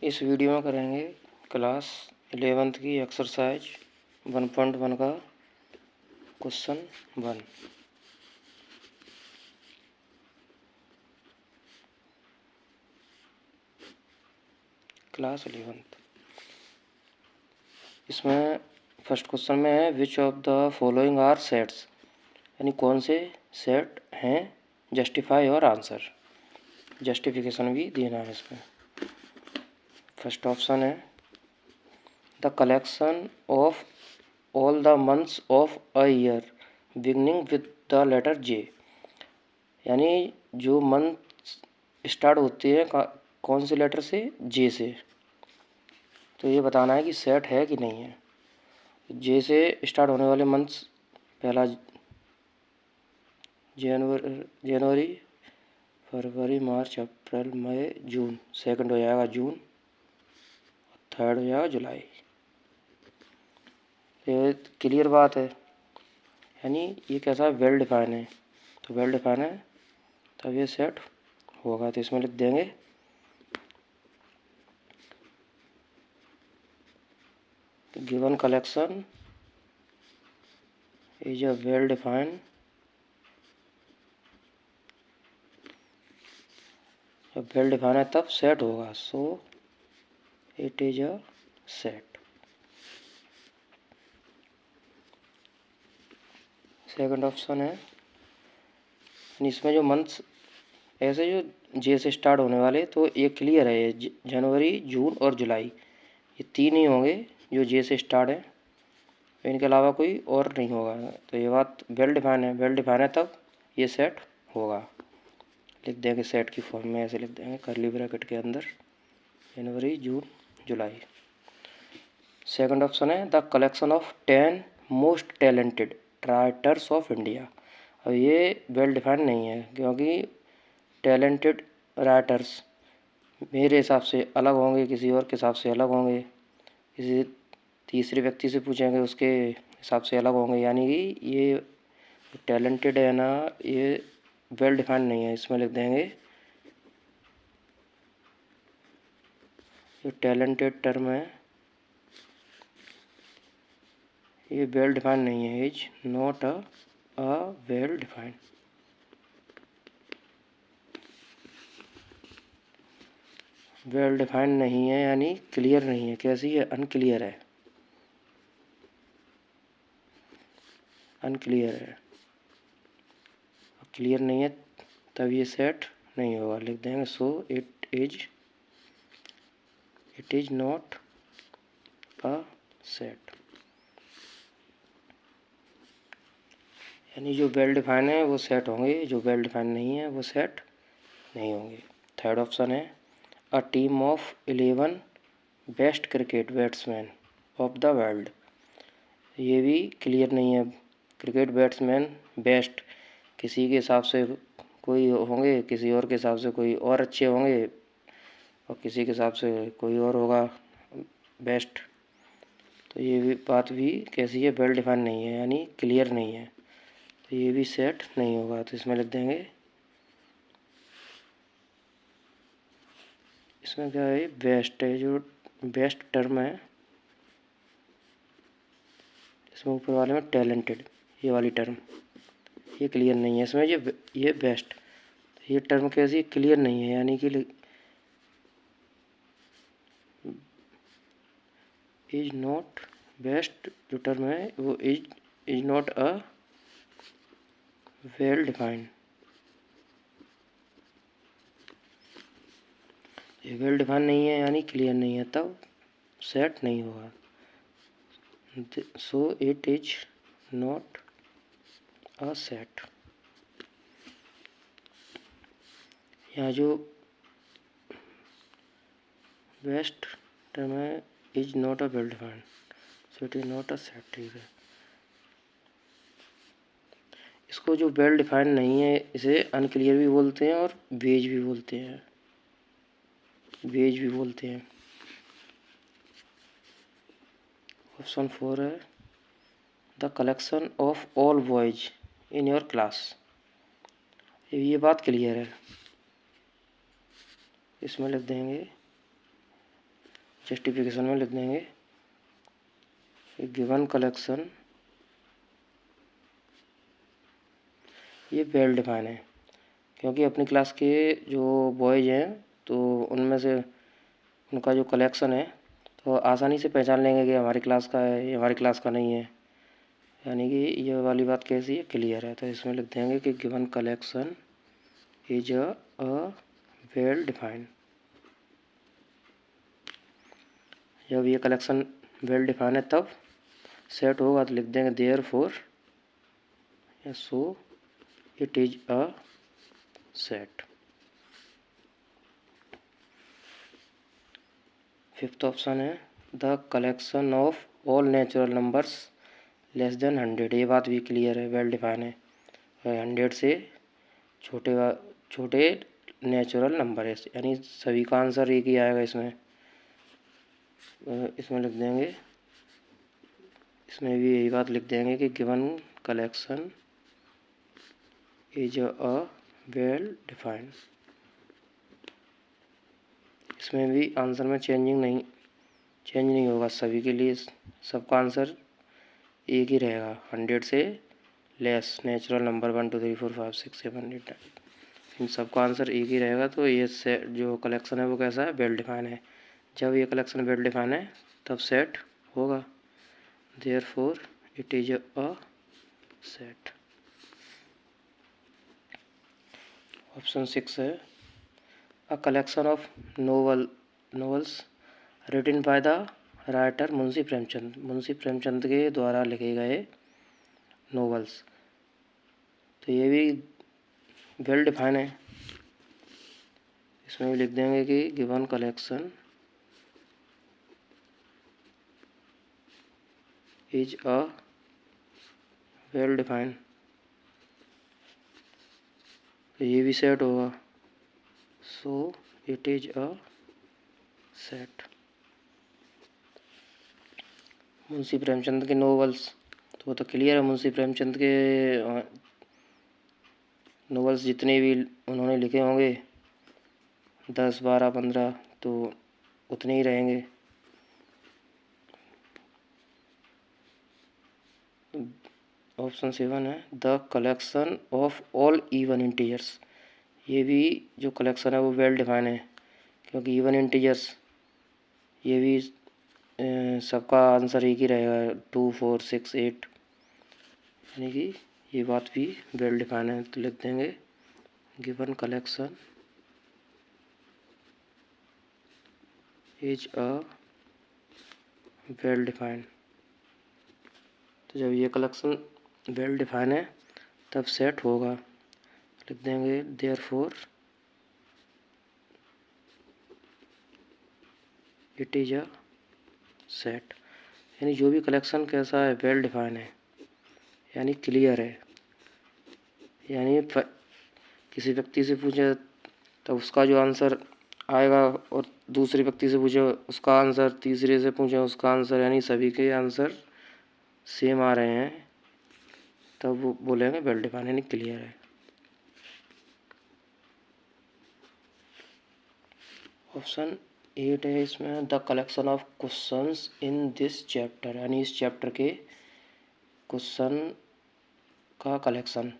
इस वीडियो में करेंगे क्लास 11th की एक्सरसाइज 1.1 का क्वेश्चन 1। क्लास 11th इसमें फर्स्ट क्वेश्चन में है which of the following are sets, यानी कौन से सेट हैं, जस्टिफाई और आंसर। जस्टिफिकेशन भी देना है इसमें। फर्स्ट ऑप्शन है the collection of all the months of a year beginning with the letter J, यानी जो मंथ स्टार्ट होती है कौन से लेटर से, जे से। तो ये बताना है कि सेट है कि नहीं है। जे से स्टार्ट होने वाले मंथ्स, पहला जनवरी, फरवरी, मार्च, अप्रैल, मई, जून। सेकंड हो जाएगा जून, थर्ड हो जाएगा जुलाई। ये क्लियर बात है, यानी ये कैसा है, वेल डिफाइन है। तो वेल डिफाइन है तब ये सेट होगा। तो इसमें लिख देंगे given collection is a well defined, जब वेल डिफाइन है तब सेट होगा। So it is a set. Second option है, इसमें जो मंथ्स ऐसे जो जे से स्टार्ट होने वाले, तो ये क्लियर है, ये जनवरी, जून और जुलाई, ये तीन ही होंगे जो जे से स्टार्ट है। इनके अलावा कोई और नहीं होगा। तो ये बात वेल डिफाइन है। वेल डिफाइन है तब ये सेट होगा। लिख देंगे सेट की फॉर्म में, ऐसे लिख देंगे कर्ली ब्रैकेट के अंदर जनवरी, जून, जुलाई। सेकंड ऑप्शन है the collection of 10 most talented writers of India. अब ये वेल डिफाइंड नहीं है, क्योंकि टैलेंटेड राइटर्स मेरे हिसाब से अलग होंगे, किसी और के हिसाब से अलग होंगे, किसी तीसरे व्यक्ति से पूछेंगे उसके हिसाब से अलग होंगे। यानी कि ये टैलेंटेड है ना, ये वेल डिफाइंड नहीं है। इसमें लिख देंगे ये टैलेंटेड टर्म है, ये वेल डिफाइंड नहीं है। Is not a well defined. Well defined नहीं है यानी क्लियर नहीं है। कैसी है, अनक्लियर है, अनक्लियर है, क्लियर नहीं है तब ये सेट नहीं होगा। लिख देंगे सो it is not a set. यानी जो वेल डिफाइन है वो सेट होंगे, जो वेल डिफाइन नहीं है वो सेट नहीं होंगे। थर्ड ऑप्शन है a team of 11 best cricket batsman of the world. ये भी क्लियर नहीं है। क्रिकेट बैट्समैन बेस्ट, किसी के हिसाब से कोई होंगे, किसी और के हिसाब से कोई और अच्छे होंगे, और किसी के हिसाब से कोई और होगा बेस्ट। तो ये भी बात भी कैसी है, वेल डिफाइन नहीं है, यानी क्लियर नहीं है। तो ये भी सेट नहीं होगा। तो इसमें लिख देंगे, इसमें क्या है, बेस्ट है, जो बेस्ट टर्म है। इसमें ऊपर वाले में टैलेंटेड, ये वाली टर्म ये क्लियर नहीं है। इसमें ये बेस्ट, ये टर्म कैसी क्लियर नहीं है, यानी कि इज नॉट बेस्ट जो टर्म है वो is not a well defined. ये वेल डिफाइन नहीं है यानी क्लियर नहीं है, तब सेट नहीं होगा। So it is not a set. यहाँ जो बेस्ट टर्म है is not a well defined, so it is not a set. ठीक है, इसको जो वेल डिफाइंड नहीं है इसे अनक्लियर भी बोलते हैं और वेज भी बोलते हैं, वेज भी बोलते हैं। ऑप्शन 4 है the collection of all boys in your class. ये बात क्लियर है। इसमें लिख देंगे जस्टिफिकेशन में लिख देंगे गिवन कलेक्शन ये वेल डिफाइन है, क्योंकि अपनी क्लास के जो बॉयज़ हैं तो उनमें से उनका जो कलेक्शन है तो आसानी से पहचान लेंगे कि हमारी क्लास का है, ये हमारी क्लास का नहीं है। यानी कि ये वाली बात कैसी है, क्लियर है। तो इसमें लिख देंगे कि given collection is a well defined. जब ये कलेक्शन वेल डिफाइन है तब सेट होगा तो लिख देंगे देयरफॉर या so it is a set. Fifth option है the collection of all natural numbers less than 100। ये बात भी क्लियर है, वेल डिफाइन है। 100 से छोटे नेचुरल नंबर है, यानी सभी का आंसर एक ही आएगा इसमें। इसमें लिख देंगे, इसमें भी यही बात लिख देंगे कि given collection is a well defined. इसमें भी आंसर में चेंज नहीं होगा, सभी के लिए सबका आंसर एक ही रहेगा। 100 से लेस नेचुरल नंबर 1 2 3 4 5 6 7 8 9, इन सबका आंसर एक ही रहेगा। तो ये सेट जो कलेक्शन है वो कैसा है, वेल डिफाइन है। जब ये कलेक्शन वेल डिफाइन है तब सेट होगा, therefore it is a set. Option 6 है a collection of novels written by the writer Munshi Premchand. Munshi Premchand के द्वारा लिखे गए नॉवेल्स, तो ये भी वेल डिफाइन है। इसमें भी लिख देंगे कि given collection is a well define, तो ये भी सेट होगा, so it is a set. Munshi Premchand के नॉवेल्स तो वो तो क्लियर है, मुंशी प्रेमचंद के नॉवेल्स जितने भी उन्होंने लिखे होंगे 10 12 15 तो उतने ही रहेंगे। ऑप्शन 7 है the collection of all even integers. ये भी जो कलेक्शन है वो वेल डिफाइन है, क्योंकि इवन इंटीजर्स ये भी सबका आंसर एक ही रहेगा 2 4 6 8, यानी कि ये बात भी वेल डिफाइन है। तो लिख देंगे given collection is a well define. तो जब ये कलेक्शन वेल डिफाइन है तब सेट होगा, लिख देंगे therefore it is a set. यानी जो भी कलेक्शन कैसा है, वेल डिफाइन है, यानी क्लियर है। यानी किसी व्यक्ति से पूछे तो उसका जो आंसर आएगा और दूसरे व्यक्ति से पूछे उसका आंसर, तीसरे से पूछे उसका आंसर, यानी सभी के आंसर सेम आ रहे हैं तब वो बोलेंगे वेल डिफाइन, यानी क्लियर है। ऑप्शन 8 है इसमें the collection of questions in this chapter, यानी इस चैप्टर के क्वेश्चन का कलेक्शन,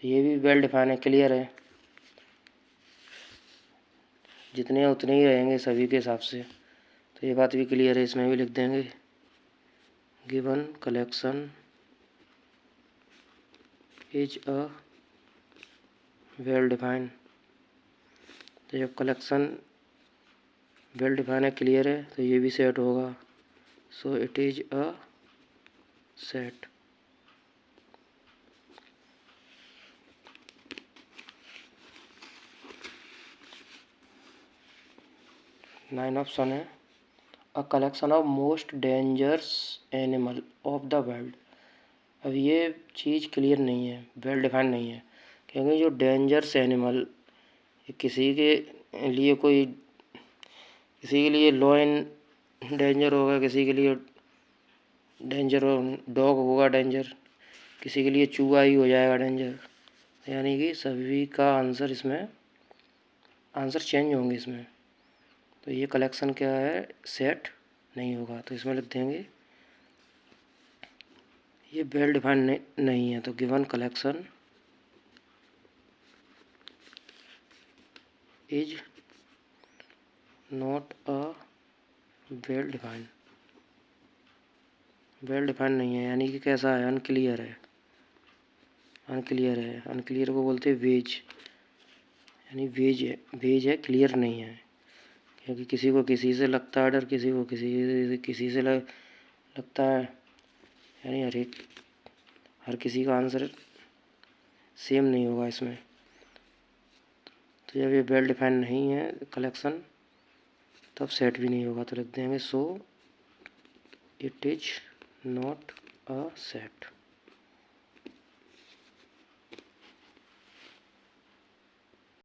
ये भी वेल डिफाइन है, क्लियर है। जितने उतने ही रहेंगे सभी के हिसाब से, तो ये बात भी क्लियर है। इसमें भी लिख देंगे given collection is a well define. तो जब कलेक्शन वेल डिफाइन है, क्लियर है, तो ये भी सेट होगा, so it is a set. Nine option है a collection of most dangerous animal of the world. अब ये चीज़ क्लियर नहीं है, वेल डिफाइन नहीं है, क्योंकि जो डेंजरस एनिमल किसी के लिए किसी के लिए लॉयन डेंजर होगा, किसी के लिए डेंजर डॉग होगा डेंजर, किसी के लिए चूहा ही हो जाएगा डेंजर, यानी कि सभी का आंसर इसमें आंसर चेंज होंगे इसमें। तो ये कलेक्शन क्या है, सेट नहीं होगा। तो इसमें लिख देंगे ये वेल डिफाइंड नहीं है, तो given collection is not a well defined. Well defined नहीं है यानी कि कैसा है, अनक्लियर है। अनक्लियर है, अनक्लियर को बोलते हैं वेज, यानी वेज है, क्लियर नहीं है। क्योंकि किसी को किसी से लगता है डर, किसी को किसी से लगता है, यानी हर किसी का आंसर सेम नहीं होगा इसमें। तो जब ये वेल डिफाइंड नहीं है कलेक्शन, तब सेट भी नहीं होगा। तो लिख देंगे सो it is not a set.